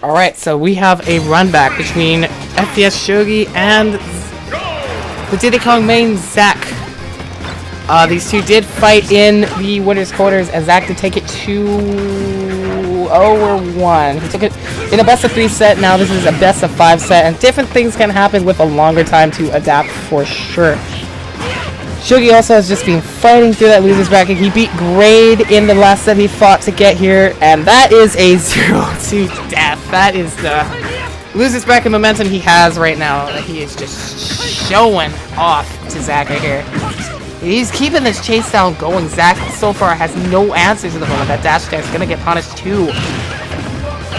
Alright, so we have a run back between FPS Shoghi and the Diddy Kong main, Zach. These two did fight in the winner's quarters, and Zach did take it 2-0-1. He took it in a best of 3 set. Now this is a best of 5 set, and different things can happen with a longer time to adapt for sure. Shoghi also has just been fighting through that loser's bracket. He beat Grade in the last set he fought to get here, and that is a 0-2 death. That is the loser's bracket momentum he has right now. He is just showing off to Zach right here. He's keeping this chase down going. Zach so far has no answers at the moment. That dash attack is going to get punished too.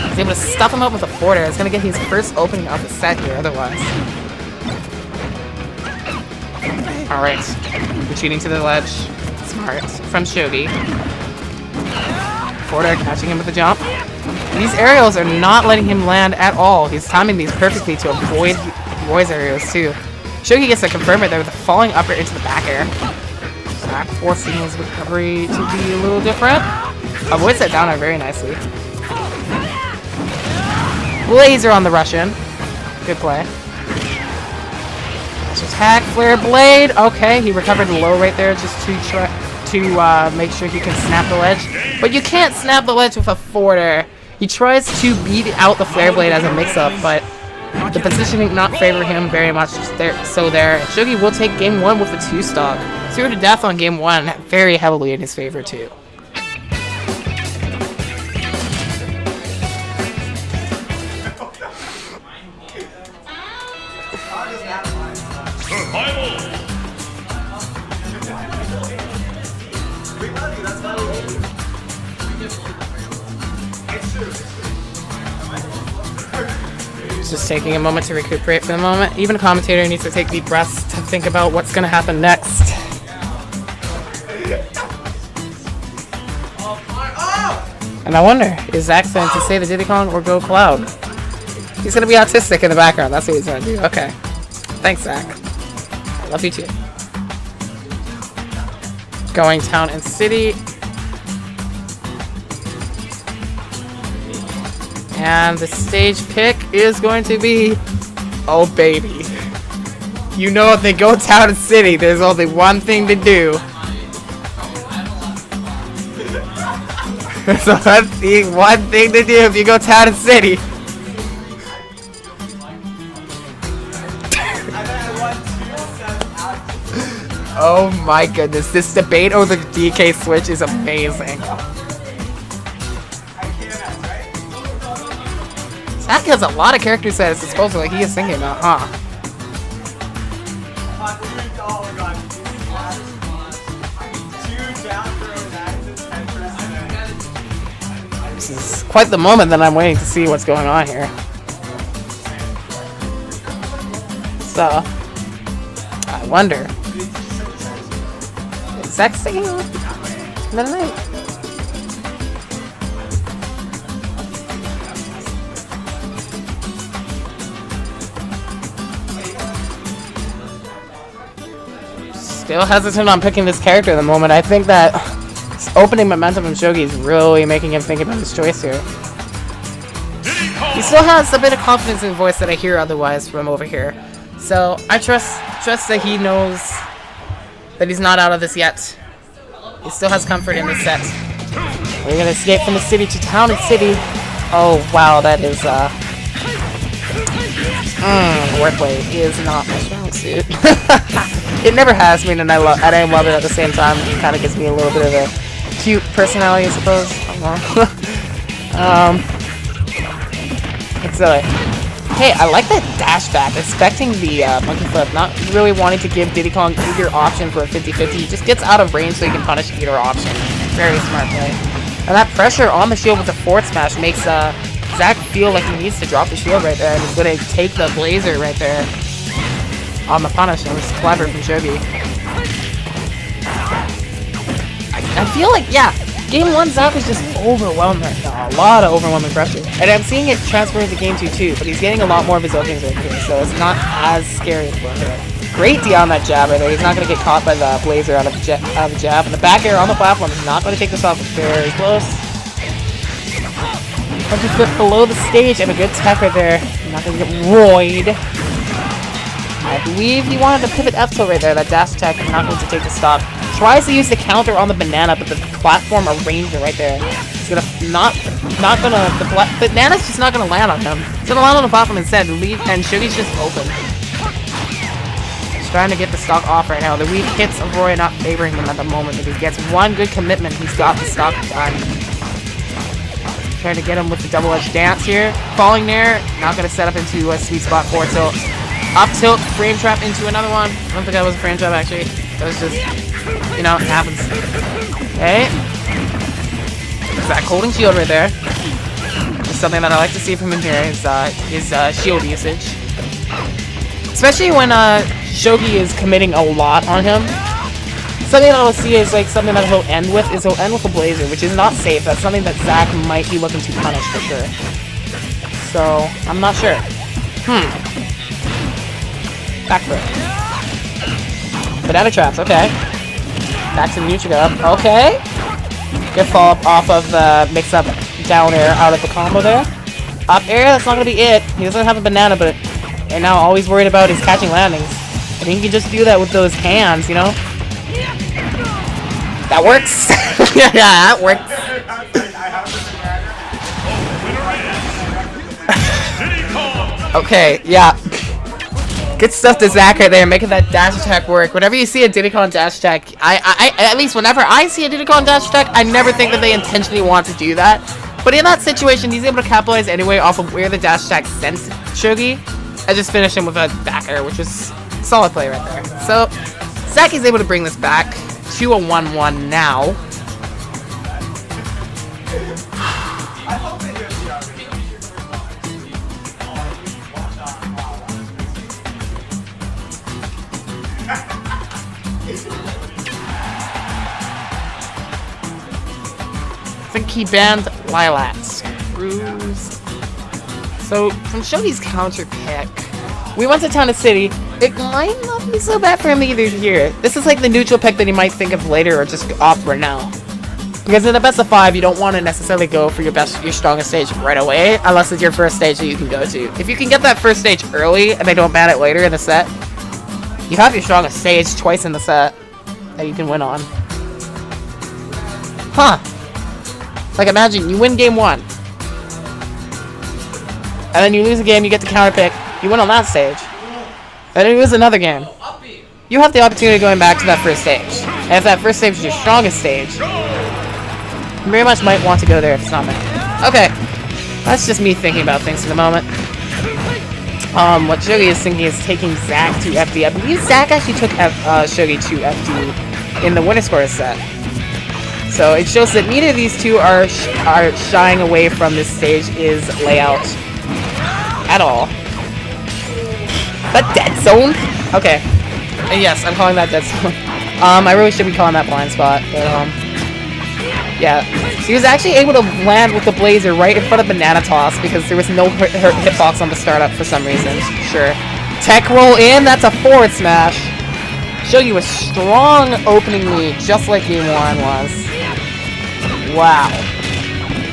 He's able to stuff him up with a forwarder. It's going to get his first opening of the set here otherwise. Alright, retreating to the ledge. Smart from Shoghi. Forwarder catching him with a jump. These aerials are not letting him land at all. He's timing these perfectly to avoid Roy's aerials too. Shoghi gets a confirm right there with a falling upper into the back air. Zach forcing his recovery to be a little different. Avoids that down air very nicely. Blazer on the Russian. Good play. Attack, flare blade. Okay, he recovered low right there just to try to make sure he can snap the ledge. But you can't snap the ledge with a forwarder. He tries to beat out the flare blade as a mix-up, but the positioning not favor him very much there. So there, Shoghi will take game 1 with a 2-stock. 0 to death on game 1, very heavily in his favor too. Just taking a moment to recuperate for the moment. Even a commentator needs to take deep breaths to think about what's going to happen next. And I wonder, is Zach going to say the Diddy Kong or go Cloud? He's going to be autistic in the background. That's what he's going to do. Okay. Thanks, Zach. I love you too. Going town and city. And the stage pick is going to be, oh baby. You know if they go town and city, there's only one thing to do. There's one thing to do if you go town and city. Oh my goodness, this debate over the DK switch is amazing. Zach has a lot of characters at his disposal like he is thinking about, huh? This is quite the moment that I'm waiting to see what's going on here. So, I wonder. Is Zach singing another night? Still hesitant on picking this character at the moment. I think that opening momentum from Shoghi is really making him think about his choice here. He still has a bit of confidence in his voice that I hear otherwise from over here. So I trust that he knows that he's not out of this yet. He still has comfort in this set. We're gonna escape from the city to town and city. Oh wow, that is wordplay is not my strong suit. It never has been, and I love it at the same time. It kind of gives me a little bit of a cute personality, I suppose. I don't know. It's hey, I like that dash back, expecting the monkey flip, not really wanting to give Diddy Kong either option for a 50-50. He just gets out of range so he can punish either option. Very smart play. And that pressure on the shield with the forward smash makes Zach feel like he needs to drop the shield right there, and he's going to take the blazer right there on the punish. It was clever from Shoghi. I feel like, yeah, game 1 Zach is just overwhelmed right now. A lot of overwhelming pressure. And I'm seeing it transfer into game 2 too, but he's getting a lot more of his openings right here, so it's not as scary as one here. Great D on that jab right there. He's not going to get caught by the blazer out of the jab. And the back air on the platform is not going to take this off. Very close. 1 foot below the stage and a good tech right there. Not gonna get royed. I believe he wanted to pivot F tilt right there. That dash attack is not going to take the stock. Tries to use the counter on the banana, but the platform arranger right there. He's gonna the banana's just not gonna land on him. It's gonna land on the platform instead. And Shoghi's just open. He's trying to get the stock off right now. The weak hits of Roy not favoring him at the moment. If he gets one good commitment, he's got the stock done. Trying to get him with the double-edged dance here. Falling there, not gonna set up into a sweet spot for tilt. Up tilt, frame trap into another one. I don't think that was a frame trap actually. That was just, you know, it happens. Okay. Zach holding shield right there. Just something that I like to see from him here is shield usage. Especially when Shoghi is committing a lot on him. Something that I'll see is like something that he'll end with a blazer, which is not safe. That's something that Zach might be looking to punish for sure. So, I'm not sure. Back throw. Banana traps, okay. Back to the neutral up, okay. Good follow up off of the mix up down air out of the combo there. Up air, that's not gonna be it. He doesn't have a banana, but and now all he's worried about is catching landings. I think he can just do that with those hands, you know? That works. Yeah, that works. Okay, yeah. Good stuff to Zach right there, making that dash attack work. Whenever you see a Diddy Kong dash attack, I at least whenever I see a Diddy Kong dash attack, I never think that they intentionally want to do that. But in that situation, he's able to capitalize anyway off of where the dash attack sent Shoghi, and just finish him with a back air, which was solid play right there. So, Zach is able to bring this back to a 1-1 now. I think he banned Lilacs. Screws. So, from Shoghi's counter pick, we went to Town and City. It might not be so bad for him either here. This is like the neutral pick that he might think of later or just opt for now. Because in the best of 5, you don't want to necessarily go for your strongest stage right away, unless it's your first stage that you can go to. If you can get that first stage early and they don't ban it later in the set, you have your strongest stage twice in the set that you can win on. Huh. Like imagine, you win game 1. And then you lose a game, you get the counter pick, you win on that stage. And then you lose another game. You have the opportunity of going back to that first stage. And if that first stage is your strongest stage, you very much might want to go there if it's not meant. Okay. That's just me thinking about things for the moment. What Shoghi is thinking is taking Zach to FD. I believe Zach actually took Shoghi to FD in the winner score set. So it shows that neither of these two are shying away from this stage's layout at all. That dead zone? Okay. Yes, I'm calling that dead zone. I really should be calling that blind spot, but yeah. He was actually able to land with the blazer right in front of Banana Toss because there was no hitbox on the startup for some reason. Sure. Tech roll in, that's a forward smash. Shoghi was strong opening lead, just like game 1 was. Wow.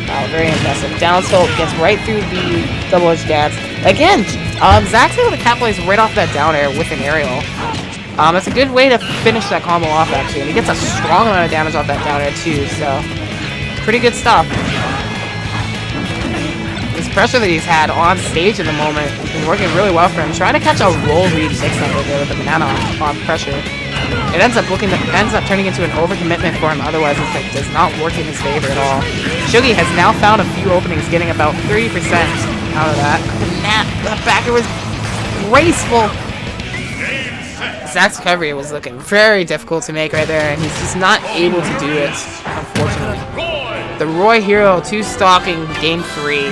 Wow, very impressive. Down tilt gets right through the double-edged dance. Again, Zach's able to capitalize right off that down air with an aerial. That's a good way to finish that combo off, actually. And he gets a strong amount of damage off that down air, too, so pretty good stuff. This pressure that he's had on stage at the moment has been working really well for him. Trying to catch a roll read mix-up over there with the banana on pressure. It ends up turning into an overcommitment for him, otherwise it does not work in his favor at all. Shoghi has now found a few openings, getting about 30% out of that. The backer was graceful. Zach's recovery was looking very difficult to make right there, and he's just not able to do it, unfortunately. The Roy Hero 2 stalking game 3.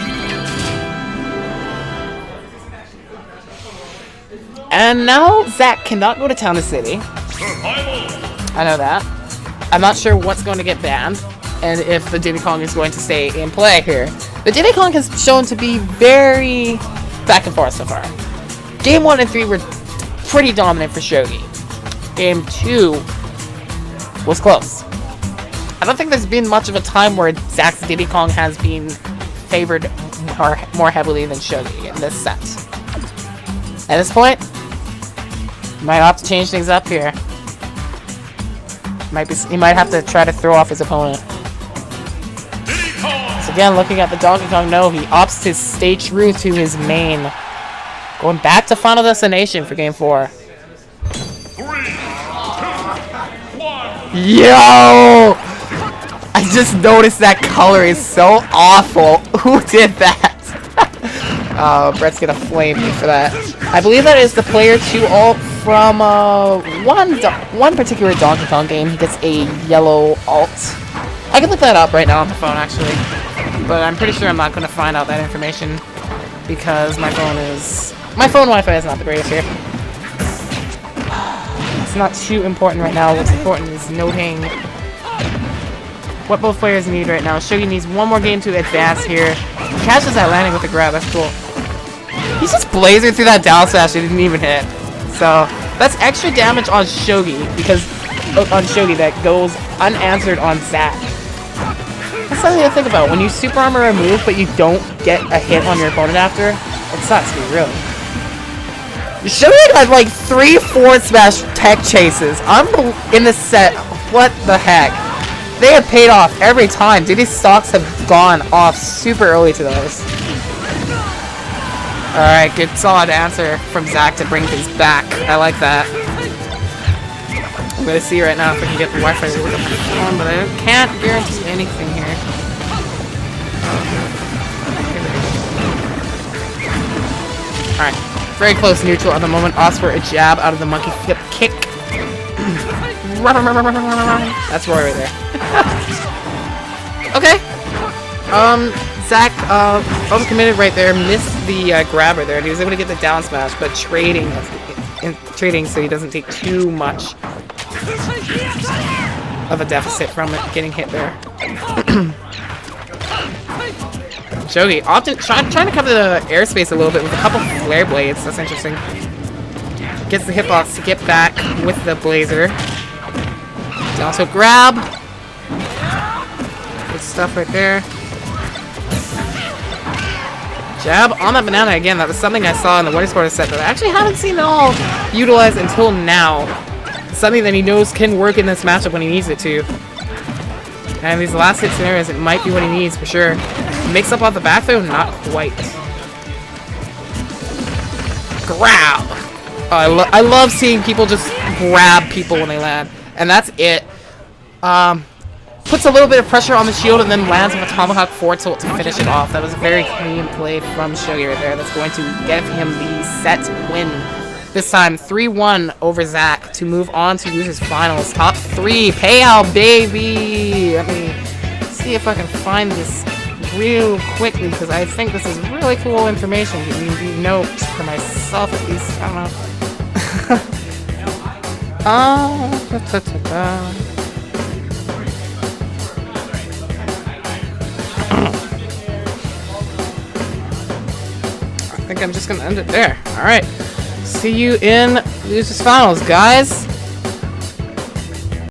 And now Zach cannot go to Town and City. I know that. I'm not sure what's going to get banned, and if the Diddy Kong is going to stay in play here. The Diddy Kong has shown to be very back and forth so far. Game 1 and 3 were pretty dominant for Shoghi. Game 2 was close. I don't think there's been much of a time where Zach's Diddy Kong has been favored more heavily than Shoghi in this set. At this point, might have to change things up here. He might have to try to throw off his opponent. So again, looking at the Donkey Kong, no, he opts to stay true to his main. Going back to Final Destination for Game 4. 3, 2, 1. Yo! I just noticed that color is so awful. Who did that? Brett's gonna flame me for that. I believe that is the player 2 alt from one particular Donkey Kong game. He gets a yellow alt. I can look that up right now on the phone actually, but I'm pretty sure I'm not gonna find out that information because my phone Wi-Fi is not the greatest here. It's not too important right now. What's important is noting what both players need right now. Shoghi needs one more game to advance here. He catches that landing with a grab. That's cool. He's just blazing through that down smash. He didn't even hit. So that's extra damage on Shoghi that goes unanswered on Zack. That's something to think about. When you super armor a move but you don't get a hit on your opponent after, it sucks, dude, really. Shoghi had like 3 forward smash tech chases. In the set. What the heck? They have paid off every time. Diddy's stocks have gone off super early to those. Alright, good solid answer from Zack to bring things back. I like that. I'm gonna see right now if I can get the Wi-Fi to work on my phone, but I can't guarantee anything here. Alright, very close neutral at the moment. Opts for a jab out of the monkey flip kick. That's Roy right there. Okay. Zack overcommitted right there, missed the grabber there, and he was able to get the down smash, but trading so he doesn't take too much of a deficit from it getting hit there. Shoghi often trying to cover the airspace a little bit with a couple flare blades. That's interesting. Gets the hitbox to get back with the blazer. Also grab. Good stuff right there. Jab on that banana again. That was something I saw in the Winter Quarter set that I actually haven't seen at all utilized until now. Something that he knows can work in this matchup when he needs it to. And these last hit scenarios, it might be what he needs for sure. Mix up off the back though, not quite. Grab. Oh, I love seeing people just grab people when they land. And that's it. Puts a little bit of pressure on the shield and then lands with a tomahawk forward tilt to finish it off. That was a very clean play from Shoghi right there. That's going to get him the set win. This time 3-1 over Zack to move on to losers finals. Top 3 payout, baby. Let me see if I can find this real quickly because I think this is really cool information. Give me notes for myself at least. I don't know. I think I'm just gonna end it there. Alright. See you in losers finals, guys.